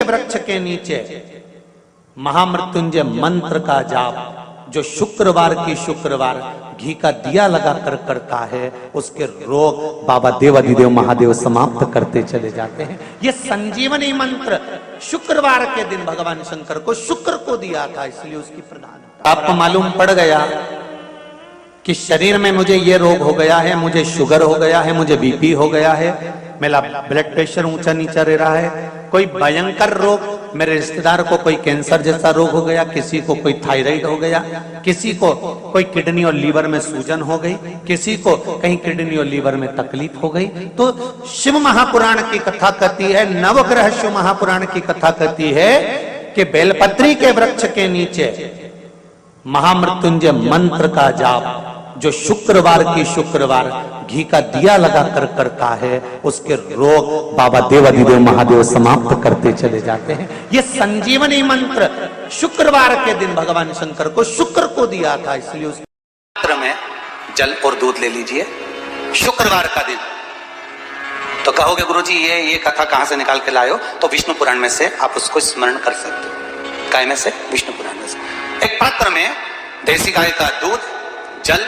वृक्ष के नीचे महामृत्युंजय मंत्र का जाप जो शुक्रवार की शुक्रवार घी का दिया लगा कर करता है, उसके रोग बाबा देवाधिदेव महादेव समाप्त करते चले जाते हैं। ये संजीवनी मंत्र शुक्रवार के दिन भगवान शंकर को शुक्र को दिया था, इसलिए उसकी प्रधानता। आपको मालूम पड़ गया कि शरीर में मुझे ये रोग हो गया है, मुझे शुगर हो गया है, मुझे बीपी हो गया है, मेरा ब्लड प्रेशर ऊंचा नीचा रह रहा है, कोई भयंकर रोग, मेरे रिश्तेदार को कोई कैंसर जैसा रोग हो गया, किसी को कोई थायराइड हो गया, किसी को कोई किडनी और लीवर में सूजन हो गई, किसी को कहीं किडनी और लीवर में तकलीफ हो गई। तो शिव महापुराण की कथा कहती है, नवग्रह शिव महापुराण की कथा कहती है कि बेलपत्री के वृक्ष के नीचे महामृत्युंजय मंत्र का जाप जो शुक्रवार की शुक्रवार घी का दिया लगा कर करता है, उसके रोग बाबा देवाधिदेव महादेव समाप्त करते चले जाते हैं। ये संजीवनी मंत्र शुक्रवार के दिन भगवान शंकर को शुक्र को दिया था, इसलिए उस मंत्र में जल और दूध ले लीजिए शुक्रवार का दिन। तो कहोगे गुरुजी ये कथा कहां से निकाल के लाए हो? तो विष्णु पुराण में से आप उसको स्मरण कर सकते हो। काय में से? विष्णु पुराण में से। एक पात्र में देसी गाय का दूध, जल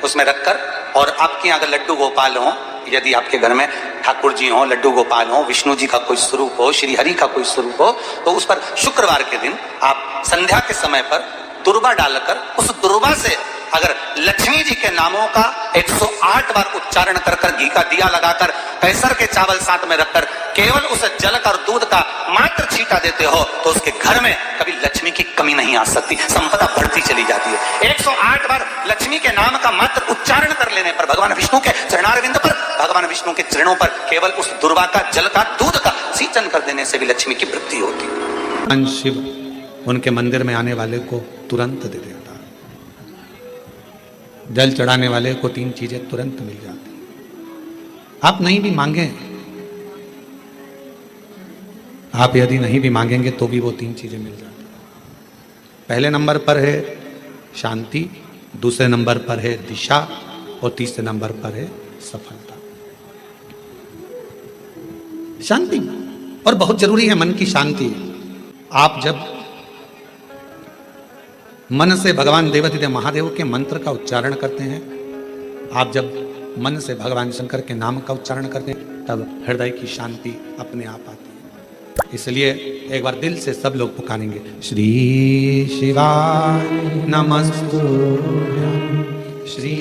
उसमें रखकर, और आपके यहाँ अगर लड्डू गोपाल हो, यदि आपके घर में ठाकुर जी हो, लड्डू गोपाल हो, विष्णु जी का कोई स्वरूप हो, श्री हरि का कोई स्वरूप हो, तो उस पर शुक्रवार के दिन आप संध्या के समय पर दुर्वा डालकर उस दुर्वा से अगर लक्ष्मी जी के नामों का 108 बार उच्चारण कर कर घी का दिया लगाकर कैसर के चावल साथ में रखकर केवल उस जल का और दूध का मात्र छींटा देते हो, तो उसके घर में कभी लक्ष्मी की कमी नहीं आ सकती, संपदा बढ़ती चली जाती है। 108 बार लक्ष्मी के नाम का मात्र उच्चारण कर लेने पर भगवान विष्णु के चरणारविंद पर, भगवान विष्णु के चरणों पर केवल उस दुर्वा का, जल का, दूध का सिंचन कर देने से भी लक्ष्मी की वृद्धि होती। शिव उनके मंदिर में आने वाले को तुरंत दे देता, जल चढ़ाने वाले को 3 चीजें तुरंत मिल जाती। आप नहीं भी मांगे, आप यदि नहीं भी मांगेंगे तो भी वो 3 चीजें मिल जाती। पहले नंबर पर है शांति, दूसरे नंबर पर है दिशा, और तीसरे नंबर पर है सफलता। शांति और बहुत जरूरी है, मन की शांति। आप जब मन से भगवान देवाधिदेव महादेव के मंत्र का उच्चारण करते हैं, आप जब मन से भगवान शंकर के नाम का उच्चारण करते हैं, तब हृदय की शांति अपने आप आती है। इसलिए एक बार दिल से सब लोग पुकारेंगे, श्री शिवाय नमस्तुभ्यं, श्री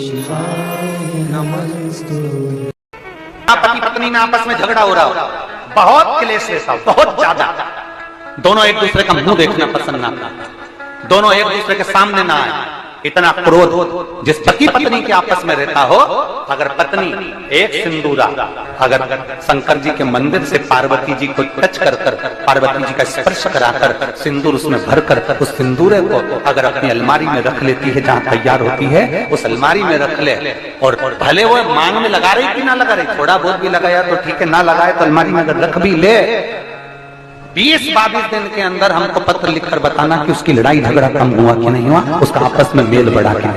शिवाय नमस्तुभ्यं। पति पत्नी में आपस में झगड़ा हो रहा हो, बहुत क्लेश रहता हो, बहुत ज्यादा, दोनों एक दूसरे का मुंह देखना पसंद ना करते, दोनों एक दूसरे के सामने ना आए, इतना क्रोध जिस पति पत्नी के आपस में रहता हो, अगर पत्नी एक सिंदूरा अगर शंकर जी के मंदिर से पार्वती जी को टच कर कर, पार्वती जी का स्पर्श कराकर सिंदूर उसमें भरकर उस सिंदूरे को अगर अपनी अलमारी में रख लेती है, जहाँ तैयार होती है उस अलमारी में रख ले, और भले वो मांग में लगा रही कि ना लगा रही, थोड़ा बहुत भी लगाया तो ठीक है, ना लगाए तो अलमारी में अगर रख भी ले, 20-22 दिन के अंदर हमको पत्र लिखकर बताना कि उसकी लड़ाई झगड़ा कम हुआ कि नहीं हुआ, उसका आपस में मेल बढ़ा के।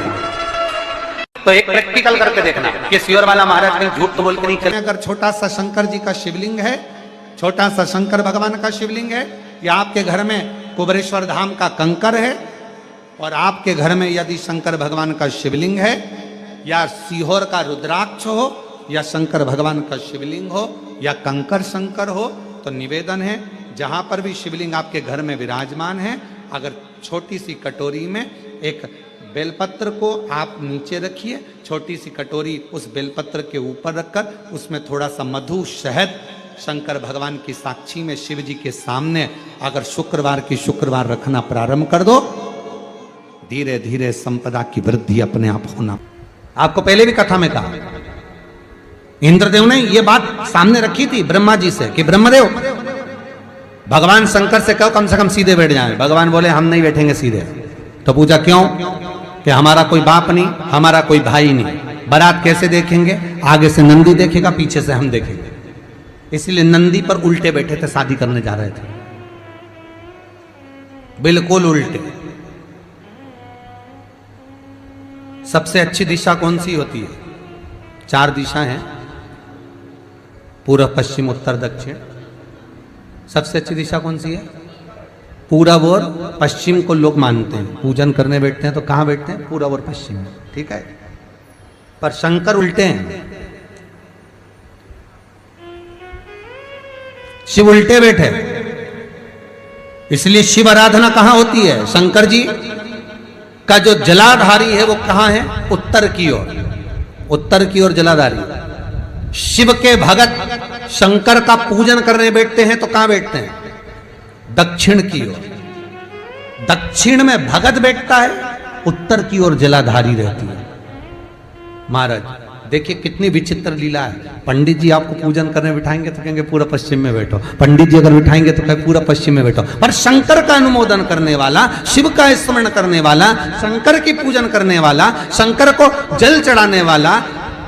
तो एक प्रैक्टिकल करके देखना कि सियोर वाला महाराज कहीं झूठ तो बोल के नहीं चले। अगर छोटा सा शंकर जी का शिवलिंग है, छोटा सा शंकर भगवान का शिवलिंग है, या आपके घर में कुबरेश्वर धाम का कंकर है, और आपके घर में यदि शंकर भगवान का शिवलिंग है, या सीहोर का रुद्राक्ष हो, या शंकर भगवान का शिवलिंग हो, या कंकर शंकर हो, तो निवेदन है जहां पर भी शिवलिंग आपके घर में विराजमान है, अगर छोटी सी कटोरी में एक बेलपत्र को आप नीचे रखिए, छोटी सी कटोरी उस बेलपत्र के ऊपर रखकर उसमें थोड़ा सा मधु, शहद, शंकर भगवान की साक्षी में शिव जी के सामने अगर शुक्रवार की शुक्रवार रखना प्रारंभ कर दो, धीरे धीरे संपदा की वृद्धि अपने आप होना। आपको पहले भी कथा में कहा, इंद्रदेव ने यह बात सामने रखी थी ब्रह्मा जी से कि ब्रह्मदेव भगवान शंकर से कहो कम से कम सीधे बैठ जाएं। भगवान बोले हम नहीं बैठेंगे सीधे। तो पूछा क्यों? कि हमारा कोई बाप नहीं, हमारा कोई भाई नहीं, बारात कैसे देखेंगे? आगे से नंदी देखेगा, पीछे से हम देखेंगे। इसलिए नंदी पर उल्टे बैठे थे, शादी करने जा रहे थे, बिल्कुल उल्टे। सबसे अच्छी दिशा कौन सी होती है? 4 दिशा हैं, पूर्व, पश्चिम, उत्तर, दक्षिण। सबसे अच्छी दिशा कौन सी है? पूरब और पश्चिम को लोग मानते हैं। पूजन करने बैठते हैं तो कहां बैठते हैं? पूरब और पश्चिम में, ठीक है। पर शंकर उल्टे हैं, शिव उल्टे बैठे, इसलिए शिव आराधना कहां होती है? शंकर जी का जो जलाधारी है वो कहां है? उत्तर की ओर, उत्तर की ओर जलाधारी। शिव के भगत शंकर का पूजन करने बैठते हैं तो कहां बैठते हैं? दक्षिण की ओर। दक्षिण में भगत बैठता है, उत्तर की ओर जलाधारी रहती है। महाराज देखिए कितनी विचित्र लीला है। पंडित जी आपको पूजन करने बिठाएंगे तो कहेंगे पूरा पश्चिम में बैठो, पंडित जी अगर बिठाएंगे तो कहेंगे पूरा पश्चिम में बैठो। पर शंकर का अनुमोदन करने वाला, शिव का स्मरण करने वाला, शंकर की पूजन करने वाला, शंकर को जल चढ़ाने वाला,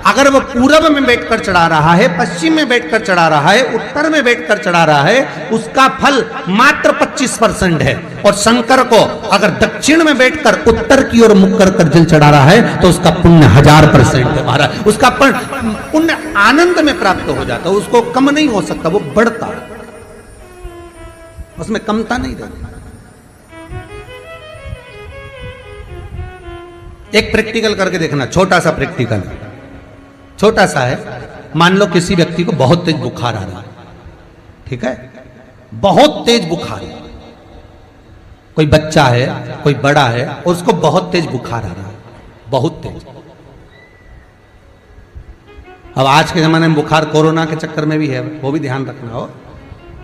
अगर वो पूरब में बैठकर चढ़ा रहा है, पश्चिम में बैठकर चढ़ा रहा है, उत्तर में बैठकर चढ़ा रहा है, उसका फल मात्र 25% है। और शंकर को अगर दक्षिण में बैठकर उत्तर की ओर मुख कर जल चढ़ा रहा है तो उसका पुण्य 1000% है महाराज। उसका पुण्य आनंद में प्राप्त हो जाता है, उसको कम नहीं हो सकता, वो बढ़ता है, उसमें कमता नहीं रहती। एक प्रैक्टिकल करके देखना, छोटा सा प्रैक्टिकल, छोटा सा है। मान लो किसी व्यक्ति को बहुत तेज बुखार आ रहा है, ठीक है, बहुत तेज बुखार है, कोई बच्चा है, कोई बड़ा है, और उसको बहुत तेज बुखार आ रहा है, बहुत तेज। अब आज के जमाने में बुखार कोरोना के चक्कर में भी है, वो भी ध्यान रखना हो।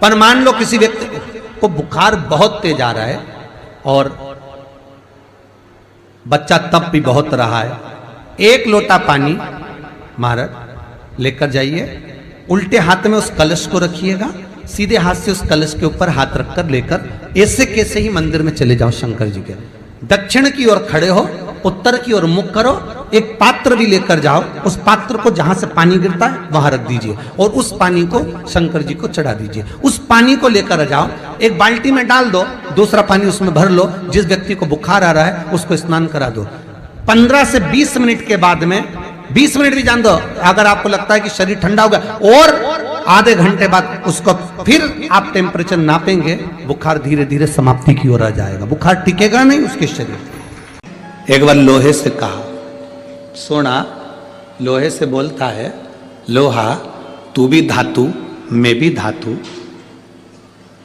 पर मान लो किसी व्यक्ति को बुखार बहुत तेज आ रहा है और बच्चा तप भी बहुत रहा है, एक लोटा पानी महाराज लेकर जाइए, उल्टे हाथ में उस कलश को रखिएगा, सीधे हाथ से उस कलश के ऊपर हाथ रखकर लेकर ऐसे कैसे ही मंदिर में चले जाओ शंकर जी के। दक्षिण की ओर खड़े हो, उत्तर की ओर मुख करो, एक पात्र भी लेकर जाओ, उस पात्र को जहां से पानी गिरता है वहां रख दीजिए और उस पानी को शंकर जी को चढ़ा दीजिए। उस पानी को लेकर जाओ, एक बाल्टी में डाल दो, दूसरा पानी उसमें भर लो, जिस व्यक्ति को बुखार आ रहा है उसको स्नान करा दो। 15 से 20 मिनट के बाद में, 20 मिनट भी जान दो, अगर आपको लगता है कि शरीर ठंडा हो गया, और आधे घंटे बाद उसको फिर आप टेम्परेचर नापेंगे, बुखार धीरे धीरे समाप्ति की ओर आ जाएगा, बुखार टिकेगा नहीं उसके शरीर। एक बार लोहे से कहा, सोना लोहे से बोलता है, लोहा तू भी धातु मैं भी धातु,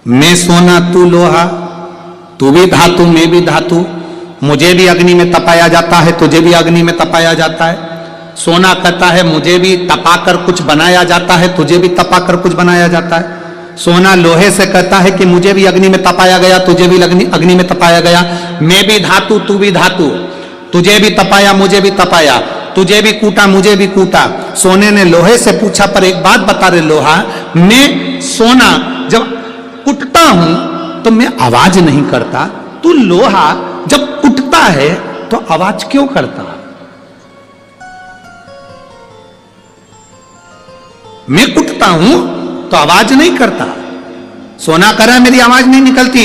मैं सोना तू लोहा, तू भी धातु मैं भी धातु, मुझे भी अग्नि में तपाया जाता है, तुझे भी अग्नि में तपाया जाता है। सोना कहता है मुझे भी तपाकर कुछ बनाया जाता है, तुझे भी तपाकर कुछ बनाया जाता है। सोना लोहे से कहता है कि मुझे भी अग्नि में तपाया गया, तुझे भी अग्नि में तपाया गया, मैं भी धातु तू भी धातु, तुझे भी तपाया मुझे भी तपाया, तुझे भी कूटा मुझे भी कूटा। सोने ने लोहे से पूछा, पर एक बात बता रहे लोहा, मैं सोना जब कुटता हूं तो मैं आवाज नहीं करता, तू लोहा जब कुटता है तो आवाज क्यों करता? मैं कुटता हूं तो आवाज नहीं करता। सोना कह रहा है मेरी आवाज नहीं निकलती।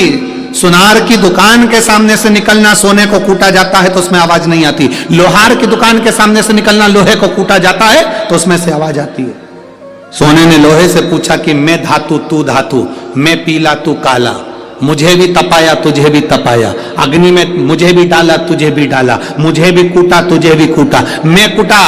सुनार की दुकान के सामने से निकलना, सोने को कूटा जाता है तो उसमें आवाज नहीं आती। लोहार की दुकान के सामने से निकलना, लोहे को कूटा जाता है तो उसमें से आवाज आती है। सोने ने लोहे से पूछा कि मैं धातु तू धातु, मैं पीला तू काला, मुझे भी तपाया तुझे भी तपाया, अग्नि में मुझे भी डाला तुझे भी डाला, मुझे भी कूटा तुझे भी कूटा, मैं कुटा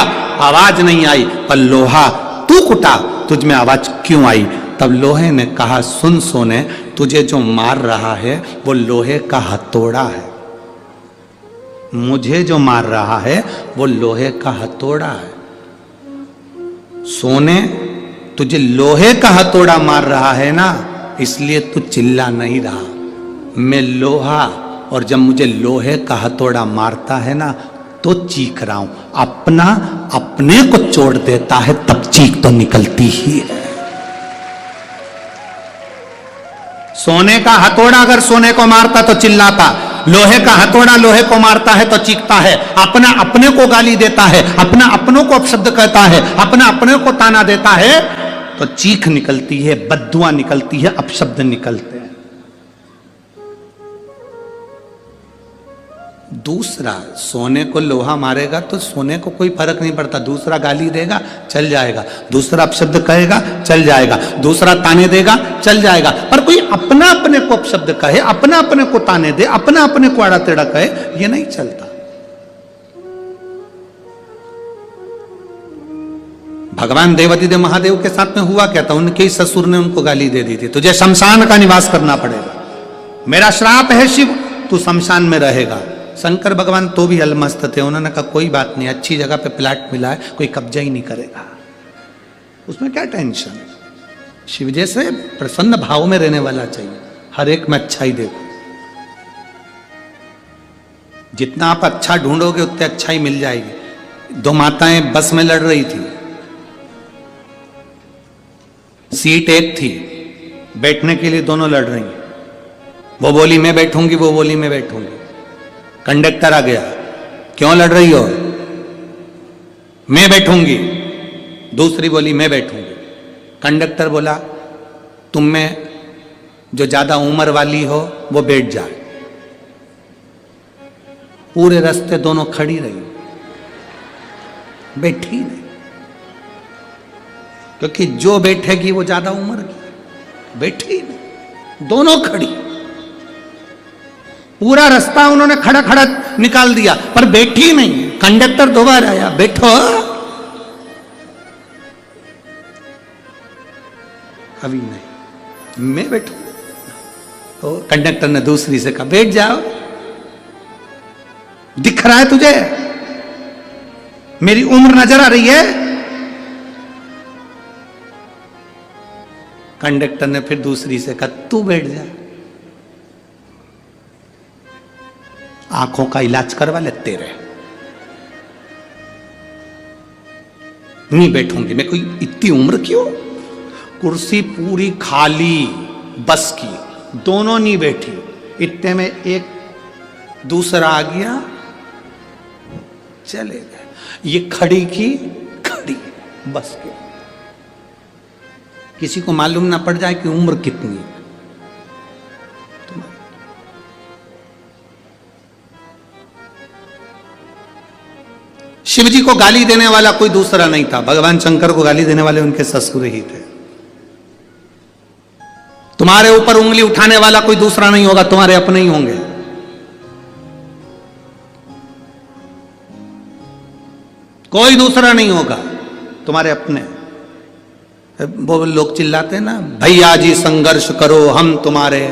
आवाज नहीं आई, पर लोहा तू कुटा तुझ में आवाज क्यों आई? तब लोहे ने कहा, सुन सोने, तुझे जो मार रहा है वो लोहे का हथौड़ा है, मुझे जो मार रहा है वो लोहे का हथौड़ा है। सोने तुझे लोहे का हथौड़ा मार रहा है ना, इसलिए तू चिल्ला नहीं रहा। मैं लोहा, और जब मुझे लोहे का हथौड़ा मारता है ना तो चीख रहा हूं। अपना अपने को चोट देता है तब चीख तो निकलती ही है। सोने का हथौड़ा अगर सोने को मारता तो चिल्लाता, लोहे का हथौड़ा लोहे को मारता है तो चीखता है। अपना अपने को गाली देता है, अपना अपनों को अपशब्द कहता है, अपना अपने को ताना देता है तो चीख निकलती है, बद्दुआ निकलती है, अपशब्द निकलते हैं। दूसरा सोने को लोहा मारेगा तो सोने को कोई फर्क नहीं पड़ता, दूसरा गाली देगा चल जाएगा, दूसरा अपशब्द कहेगा चल जाएगा, दूसरा ताने देगा चल जाएगा, पर कोई अपना अपने को अपशब्द कहे, अपना अपने को ताने दे, अपना अपने को आड़ा टेढ़ा कहे, ये नहीं चलता। भगवान देवादिदेव महादेव के साथ में हुआ क्या था, उनके ही ससुर ने उनको गाली दे दी थी, तुझे शमशान का निवास करना पड़ेगा, मेरा श्राप है शिव, तू शमशान में रहेगा। शंकर भगवान तो भी अलमस्त थे, उन्होंने कहा कोई बात नहीं, अच्छी जगह पे प्लाट मिला है, कोई कब्जा ही नहीं करेगा, उसमें क्या टेंशन। शिव जैसे प्रसन्न भाव में रहने वाला चाहिए, हर एक में अच्छाई देखो, जितना आप अच्छा ढूंढोगे उतने अच्छाई मिल जाएगी। दो माताएं बस में लड़ रही थी, सीट एक थी, बैठने के लिए दोनों लड़ रही, वो बोली मैं बैठूंगी, वो बोली मैं बैठूंगी। कंडक्टर आ गया, क्यों लड़ रही हो, मैं बैठूंगी, दूसरी बोली मैं बैठूंगी। कंडक्टर बोला तुम में जो ज्यादा उम्र वाली हो वो बैठ जाए। पूरे रास्ते दोनों खड़ी रही, बैठी नहीं, क्योंकि जो बैठेगी वो ज्यादा उम्र की, बैठी नहीं, दोनों खड़ी। पूरा रास्ता उन्होंने खड़ा खड़ा निकाल दिया, पर बैठी नहीं। कंडक्टर दोबारा आया, बैठो, अभी नहीं, मैं बैठू। तो कंडक्टर ने दूसरी से कहा बैठ जाओ, दिख रहा है तुझे मेरी उम्र नजर आ रही है। कंडक्टर ने फिर दूसरी से कहा तू बैठ जा, आंखों का इलाज करवा ले तेरे। नहीं बैठूंगी मैं, कोई इतनी उम्र क्यों। कुर्सी पूरी खाली बस की, दोनों नहीं बैठी, इतने में एक दूसरा आ गया, चले गए। ये खड़ी की खड़ी बस के, किसी को मालूम ना पड़ जाए कि उम्र कितनी है। शिव जी को गाली देने वाला कोई दूसरा नहीं था, भगवान शंकर को गाली देने वाले उनके ससुर ही थे। तुम्हारे ऊपर उंगली उठाने वाला कोई दूसरा नहीं होगा, तुम्हारे अपने ही होंगे। कोई दूसरा नहीं होगा, तुम्हारे अपने। वो लोग चिल्लाते हैं ना, भैया जी संघर्ष करो हम तुम्हारे,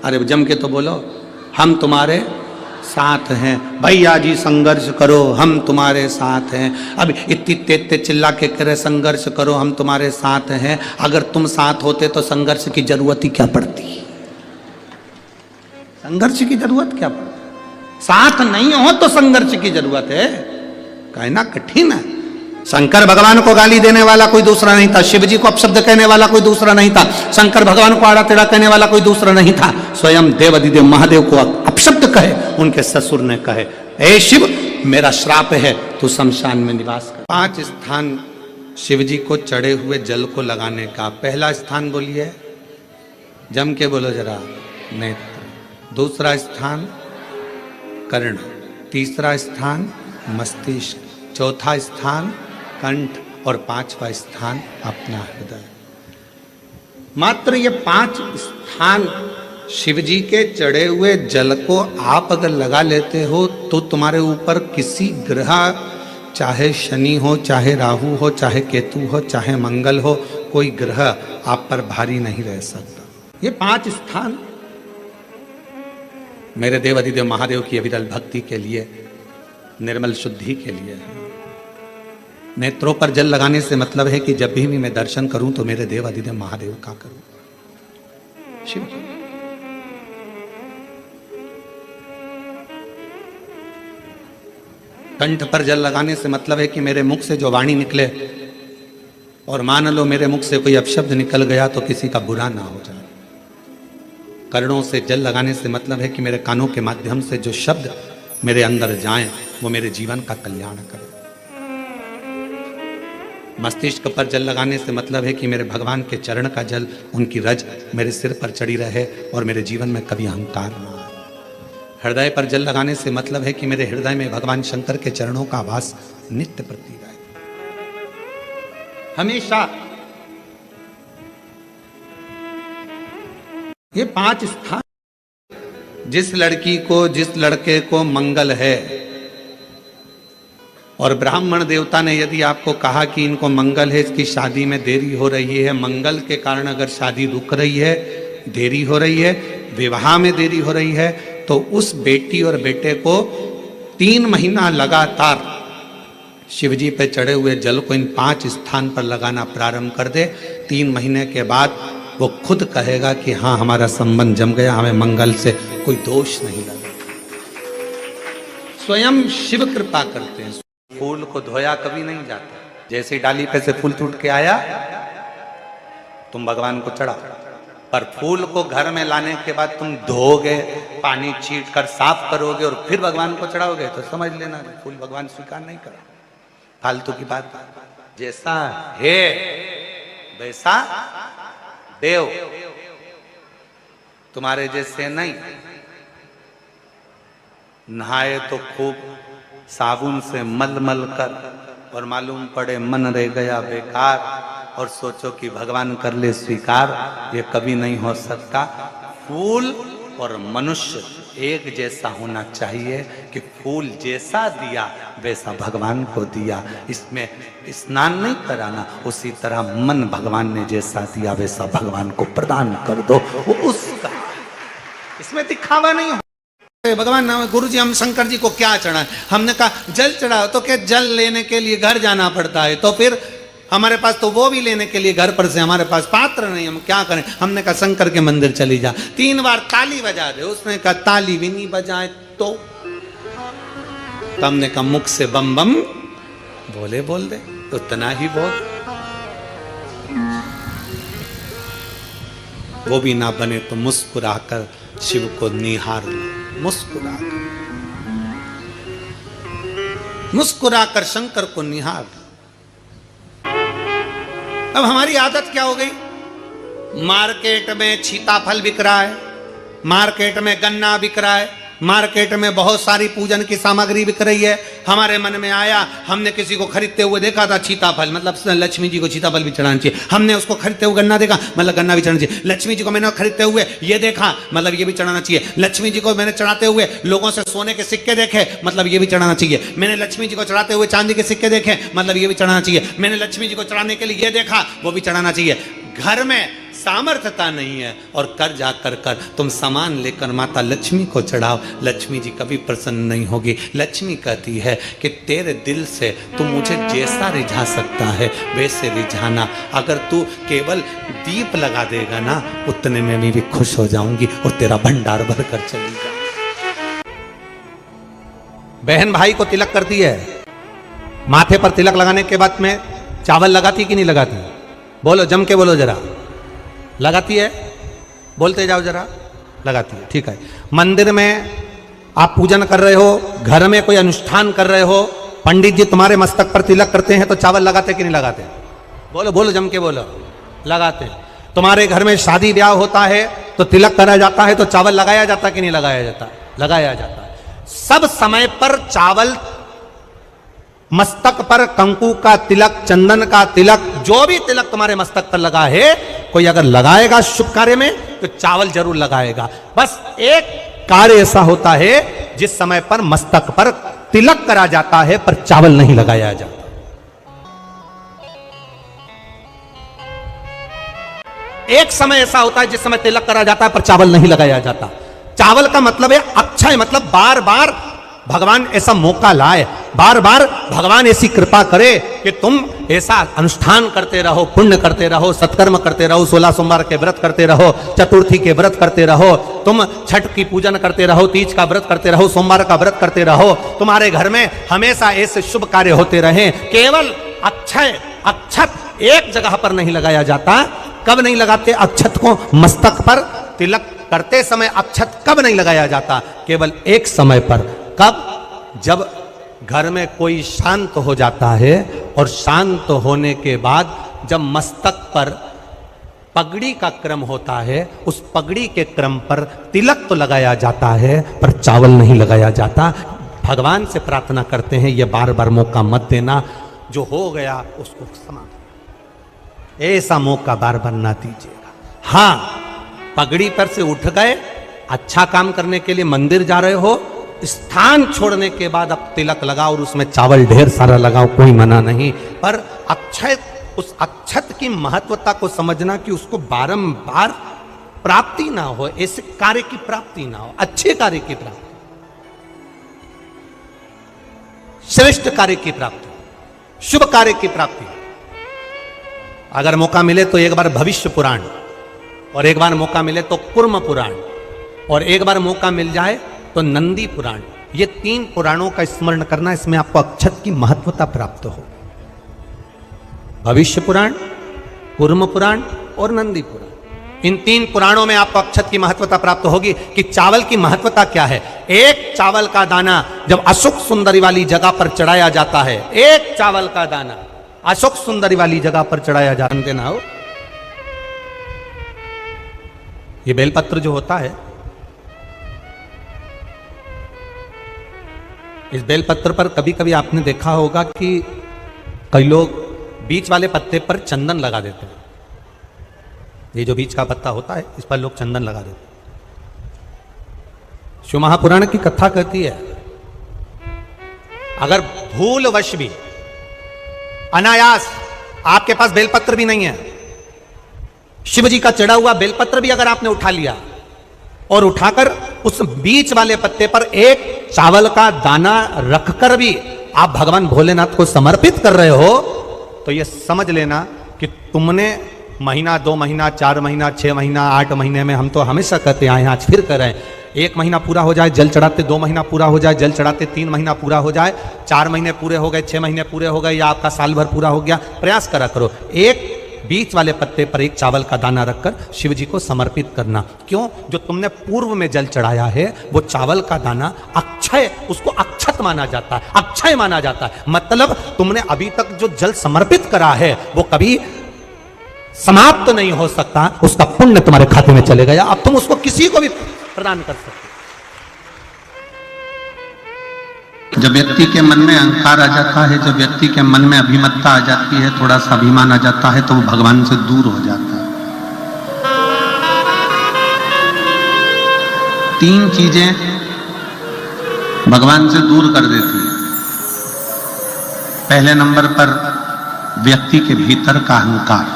अरे जम के तो बोलो, हम तुम्हारे साथ हैं, भैया जी संघर्ष करो हम तुम्हारे साथ हैं। अब इतनी तेज चिल्ला के करे संघर्ष करो हम तुम्हारे साथ हैं, अगर तुम साथ होते तो संघर्ष की जरूरत ही क्या पड़ती, संघर्ष की जरूरत क्या पड़ती। साथ नहीं हो तो संघर्ष की जरूरत है, कहना कठिन है। शंकर भगवान को गाली देने वाला कोई दूसरा नहीं था, शिव जी को अपशब्द कहने वाला कोई दूसरा नहीं था, शंकर भगवान को आड़ा टेढ़ा कहने वाला कोई दूसरा नहीं था। स्वयं देवादिदेव महादेव को अपशब्द कहे उनके ससुर ने कहे, ए शिव मेरा श्राप है, तू शमशान में निवास कर। 5 स्थान शिव जी को चढ़े हुए जल को लगाने का। पहला स्थान बोलिए, जम के बोलो जरा, नेत्र। दूसरा स्थान कर्ण, तीसरा स्थान मस्तिष्क, चौथा स्थान कंठ और 5वां स्थान अपना हृदय। मात्र ये 5 स्थान शिव जी के चढ़े हुए जल को आप अगर लगा लेते हो तो तुम्हारे ऊपर किसी ग्रह, चाहे शनि हो, चाहे राहु हो, चाहे केतु हो, चाहे मंगल हो, कोई ग्रह आप पर भारी नहीं रह सकता। ये 5 स्थान मेरे देवादिदेव महादेव की अविरल भक्ति के लिए, निर्मल शुद्धि के लिए है। नेत्रों पर जल लगाने से मतलब है कि जब भी मैं दर्शन करूं तो मेरे देवादिदेव महादेव का करूं, शिव जी। कंठ पर जल लगाने से मतलब है कि मेरे मुख से जो वाणी निकले, और मान लो मेरे मुख से कोई अपशब्द निकल गया तो किसी का बुरा ना हो जाए। कर्णों से जल लगाने से मतलब है कि मेरे कानों के माध्यम से जो शब्द मेरे अंदर जाएं वो मेरे जीवन का कल्याण करें। मस्तिष्क पर जल लगाने से मतलब है कि मेरे भगवान के चरण का जल, उनकी रज मेरे सिर पर चढ़ी रहे और मेरे जीवन में कभी अहंकार ना आए। हृदय पर जल लगाने से मतलब है कि मेरे हृदय में भगवान शंकर के चरणों का वास नित्य प्रतीत है, हमेशा। ये 5 स्थान, जिस लड़की को, जिस लड़के को मंगल है, और ब्राह्मण देवता ने यदि आपको कहा कि इनको मंगल है, इसकी शादी में देरी हो रही है, मंगल के कारण अगर शादी रुक रही है, देरी हो रही है, विवाह में देरी हो रही है, तो उस बेटी और बेटे को 3 महीना लगातार शिवजी पे चढ़े हुए जल को इन 5 स्थान पर लगाना प्रारंभ कर दे। 3 महीने के बाद वो खुद कहेगा कि हाँ, हमारा संबंध जम गया, हमें मंगल से कोई दोष नहीं लगा। स्वयं शिव कृपा करते हैं। फूल को धोया कभी नहीं जाता, जैसे डाली पे से फूल टूट के आया तुम भगवान को चढ़ा, पर फूल को घर में लाने के बाद तुम धोगे, पानी छीट कर साफ करोगे और फिर भगवान को चढ़ाओगे, तो समझ लेना फूल भगवान स्वीकार नहीं कर। फालतू की बात, जैसा है वैसा देव, तुम्हारे जैसे नहीं। नहाए तो खूब साबुन से मल मल कर, और मालूम पड़े मन रह गया बेकार, और सोचो कि भगवान कर ले स्वीकार, ये कभी नहीं हो सकता। फूल और मनुष्य एक जैसा होना चाहिए कि फूल जैसा दिया वैसा भगवान को दिया, इसमें स्नान नहीं कराना। उसी तरह मन भगवान ने जैसा दिया वैसा भगवान को प्रदान कर दो, वो उसका, इसमें दिखावा नहीं हो। भगवान गुरु जी, हम शंकर जी को क्या चढ़ाएं? हमने कहा जल चढ़ाओ, तो क्या जल लेने के लिए घर जाना पड़ता है, तो फिर हमारे पास तो वो भी लेने के लिए घर पर से हमारे पास पात्र नहीं, हम क्या करें? हमने कहा शंकर के मंदिर चली जा, 3 बार ताली बजा दे। उसने कहा ताली भी नहीं बजाए तो हमने कहा मुख से बम बम बोले बोल दे, उतना ही बोल। वो भी ना बने तो मुस्कुराकर शिव को निहार लो, मुस्कुराकर शंकर को निहार। अब हमारी आदत क्या हो गई? मार्केट में सीताफल बिक रहा है, मार्केट में गन्ना बिक रहा है, मार्केट में बहुत सारी पूजन की सामग्री बिक रही है। हमारे मन में आया, हमने किसी को खरीदते हुए देखा था सीताफल, मतलब लक्ष्मी जी को सीताफल भी चढ़ाना चाहिए। हमने उसको खरीदते हुए गन्ना देखा, मतलब गन्ना भी चढ़ाना चाहिए। लक्ष्मी जी को मैंने खरीदते हुए ये देखा, मतलब ये भी चढ़ाना चाहिए। लक्ष्मी जी को मैंने चढ़ाते हुए लोगों से सोने के सिक्के देखे, मतलब ये भी चढ़ाना चाहिए। मैंने लक्ष्मी जी को चढ़ाते हुए चांदी के सिक्के देखे, मतलब ये भी चढ़ाना चाहिए। मैंने लक्ष्मी जी को चढ़ाने के लिए ये देखा, वो भी चढ़ाना चाहिए। घर में सामर्थ्यता नहीं है और कर जाकर कर तुम सामान लेकर माता लक्ष्मी को चढ़ाओ, लक्ष्मी जी कभी प्रसन्न नहीं होगी। लक्ष्मी कहती है कि तेरे दिल से तू मुझे जैसा रिझा सकता है वैसे रिझाना, अगर तू केवल दीप लगा देगा ना, उतने में मैं भी खुश हो जाऊंगी और तेरा भंडार भर कर चली जाऊंगी। बहन भाई को तिलक करती है, माथे पर तिलक लगाने के बाद में चावल लगाती कि नहीं लगाती? बोलो, जम के बोलो जरा। लगाती है? बोलते जाओ जरा। लगाती है, ठीक है। मंदिर में आप पूजन कर रहे हो, घर में कोई अनुष्ठान कर रहे हो, पंडित जी तुम्हारे मस्तक पर तिलक करते हैं तो चावल लगाते कि नहीं लगाते? बोलो बोलो, जम के बोलो। लगाते हैं। तुम्हारे घर में शादी ब्याह होता है तो तिलक करा जाता है तो चावल लगाया जाता कि नहीं लगाया जाता? लगाया जाता है। सब समय पर चावल, मस्तक पर कंकु का तिलक, चंदन का तिलक, जो भी तिलक तुम्हारे मस्तक पर लगा है, कोई अगर लगाएगा शुभ कार्य में तो चावल जरूर लगाएगा। बस एक कार्य ऐसा होता है जिस समय पर मस्तक पर तिलक करा जाता है पर चावल नहीं लगाया जाता। एक समय ऐसा होता है जिस समय तिलक करा जाता है पर चावल नहीं लगाया जाता। चावल का मतलब है अक्षय, मतलब बार बार भगवान ऐसा मौका लाए, बार बार भगवान ऐसी कृपा करे कि तुम ऐसा अनुष्ठान करते रहो, पुण्य करते रहो, सत्कर्म करते रहो, 16 सोमवार के व्रत करते रहो, चतुर्थी के व्रत करते रहो, तुम छठ की पूजन करते रहो, तीज का व्रत करते रहो, सोमवार का व्रत करते रहो। तुम्हारे घर में हमेशा ऐसे शुभ कार्य होते रहे। केवल अक्षय, अक्षत एक जगह पर नहीं लगाया जाता। कब नहीं लगाते अक्षत को? मस्तक पर तिलक करते समय अक्षत कब नहीं लगाया जाता? केवल एक समय पर। कब? जब घर में कोई शांत हो जाता है और शांत होने के बाद जब मस्तक पर पगड़ी का क्रम होता है, उस पगड़ी के क्रम पर तिलक तो लगाया जाता है पर चावल नहीं लगाया जाता। भगवान से प्रार्थना करते हैं ये बार बार मौका मत देना, जो हो गया उसको समाप्त, ऐसा मौका बार बार ना दीजिएगा। हाँ, पगड़ी पर से उठ गए, अच्छा काम करने के लिए मंदिर जा रहे हो, स्थान छोड़ने के बाद अब तिलक लगाओ और उसमें चावल ढेर सारा लगाओ, कोई मना नहीं। पर अक्षय, उस अक्षत की महत्वता को समझना कि उसको बारंबार प्राप्ति ना हो, ऐसे कार्य की प्राप्ति ना हो, अच्छे कार्य की प्राप्ति, श्रेष्ठ कार्य की प्राप्ति, शुभ कार्य की प्राप्ति। अगर मौका मिले तो एक बार भविष्य पुराण, और एक बार मौका मिले तो कुर्म पुराण, और एक बार मौका मिल जाए तो नंदी पुराण, ये 3 पुराणों का स्मरण करना, इसमें आपको अक्षत की महत्वता प्राप्त हो। भविष्य पुराण, कुर्म पुराण और नंदी पुराण, इन 3 पुराणों में आपको अक्षत की महत्वता प्राप्त होगी कि चावल की महत्वता क्या है। एक चावल का दाना जब अशोक सुंदरी वाली जगह पर चढ़ाया जाता है, एक चावल का दाना अशोक सुंदरी वाली जगह पर चढ़ाया जाता है ना, हो ये बेलपत्र जो होता है, इस बेलपत्र पर कभी कभी आपने देखा होगा कि कई लोग बीच वाले पत्ते पर चंदन लगा देते हैं। ये जो बीच का पत्ता होता है इस पर लोग चंदन लगा देते हैं। शिव महापुराण की कथा कहती है, अगर भूलवश भी अनायास आपके पास बेलपत्र भी नहीं है, शिव जी का चढ़ा हुआ बेलपत्र भी अगर आपने उठा लिया और उठाकर उस बीच वाले पत्ते पर एक चावल का दाना रखकर भी आप भगवान भोलेनाथ को समर्पित कर रहे हो, तो यह समझ लेना कि तुमने महीना, 2 महीना, 4 महीना, 6 महीना, 8 महीने में, हम तो हमेशा कहते आए हैं, आज फिर कर रहे हैं, 1 महीना पूरा हो जाए जल चढ़ाते, 2 महीना पूरा हो जाए जल चढ़ाते, 3 महीना पूरा हो जाए, 4 महीने पूरे हो गए, 6 महीने पूरे हो गए, या आपका साल भर पूरा हो गया, प्रयास करा करो एक बीच वाले पत्ते पर एक चावल का दाना रखकर शिव जी को समर्पित करना। क्यों? जो तुमने पूर्व में जल चढ़ाया है वो चावल का दाना अक्षय, उसको अक्षत माना जाता है, अक्षय माना जाता है। मतलब तुमने अभी तक जो जल समर्पित करा है वो कभी समाप्त नहीं हो सकता, उसका पुण्य तुम्हारे खाते में चले गया, अब तुम उसको किसी को भी प्रदान कर सकते। जब व्यक्ति के मन में अहंकार आ जाता है, जब व्यक्ति के मन में अभिमत्ता आ जाती है, थोड़ा सा अभिमान आ जाता है, तो वो भगवान से दूर हो जाता है। 3 चीजें भगवान से दूर कर देती है। पहले नंबर पर व्यक्ति के भीतर का अहंकार,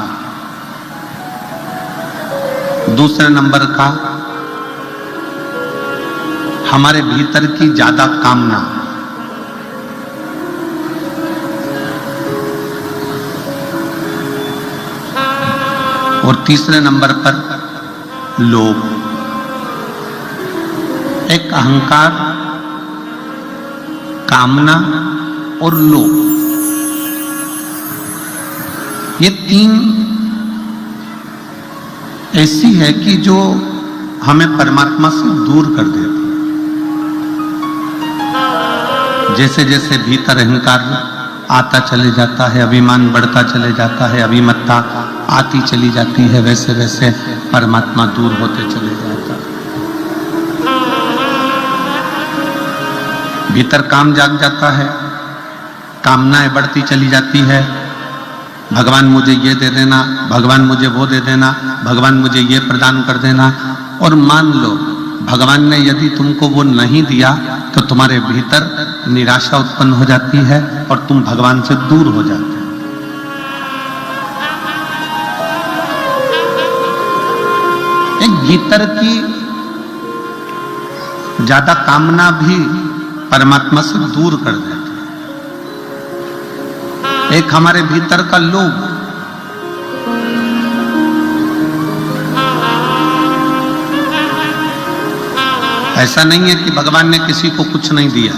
दूसरे नंबर का हमारे भीतर की ज्यादा कामना, और तीसरे नंबर पर लोभ। एक अहंकार, कामना और लोभ, ये 3 ऐसी है कि जो हमें परमात्मा से दूर कर देती है। जैसे जैसे भीतर अहंकार आता चले जाता है, अभिमान बढ़ता चले जाता है, अभिमत्ता आती चली जाती है, वैसे वैसे परमात्मा दूर होते चले जाता है। भीतर काम जाग जाता है, कामनाएं बढ़ती चली जाती है, भगवान मुझे ये दे देना, भगवान मुझे वो दे देना, भगवान मुझे ये प्रदान कर देना। और मान लो भगवान ने यदि तुमको वो नहीं दिया तो तुम्हारे भीतर निराशा उत्पन्न हो जाती है और तुम भगवान से दूर हो जाते हो। एक भीतर की ज्यादा कामना भी परमात्मा से दूर कर देती है। एक हमारे भीतर का लोभ, ऐसा नहीं है कि भगवान ने किसी को कुछ नहीं दिया।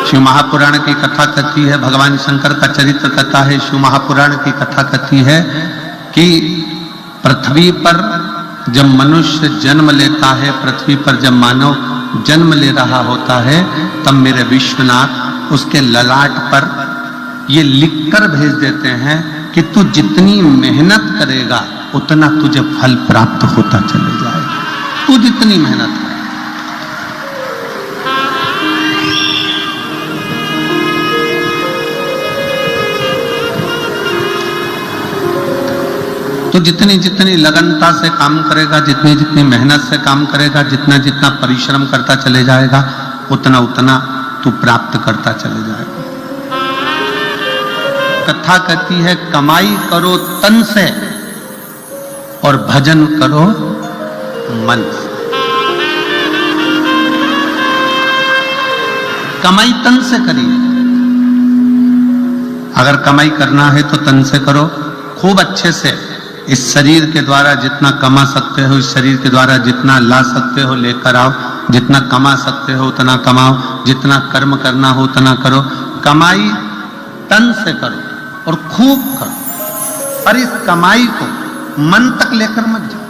शिव महापुराण की कथा कहती है, भगवान शंकर का चरित्र कहता है, शिव महापुराण की कथा कहती है कि पृथ्वी पर जब मनुष्य जन्म लेता है, पृथ्वी पर जब मानव जन्म ले रहा होता है, तब मेरे विश्वनाथ उसके ललाट पर ये लिखकर भेज देते हैं कि तू जितनी मेहनत करेगा उतना तुझे फल प्राप्त होता चले जाएगा। तू जितनी मेहनत कर, तो जितनी जितनी लगनता से काम करेगा, जितनी जितनी मेहनत से काम करेगा, जितना जितना परिश्रम करता चले जाएगा, उतना उतना तू प्राप्त करता चले जाएगा। कथा कहती है कमाई करो तन से और भजन करो मन से। कमाई तन से करिए, अगर कमाई करना है तो तन से करो, खूब अच्छे से। इस शरीर के द्वारा जितना कमा सकते हो, इस शरीर के द्वारा जितना ला सकते हो लेकर आओ, जितना कमा सकते हो उतना कमाओ, जितना कर्म करना हो उतना करो। कमाई तन से करो और खूब करो, और इस कमाई को मन तक लेकर मत जाओ।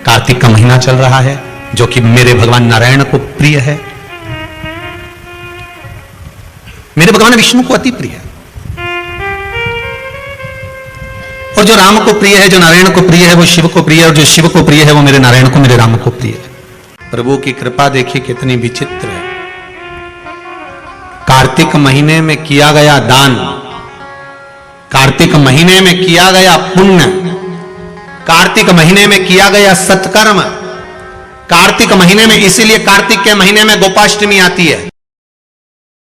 कार्तिक का महीना चल रहा है जो कि मेरे भगवान नारायण को प्रिय है, मेरे भगवान विष्णु को अति प्रिय है। और जो राम को प्रिय है, जो नारायण को प्रिय है, वो शिव को प्रिय है, और जो शिव को प्रिय है वो मेरे नारायण को, मेरे राम को प्रिय है। प्रभु की कृपा देखिए कितनी विचित्र है। कार्तिक महीने में किया गया दान, कार्तिक महीने में किया गया पुण्य, कार्तिक महीने में किया गया सत्कर्म, कार्तिक महीने में, इसीलिए कार्तिक के महीने में गोपाष्टमी आती है।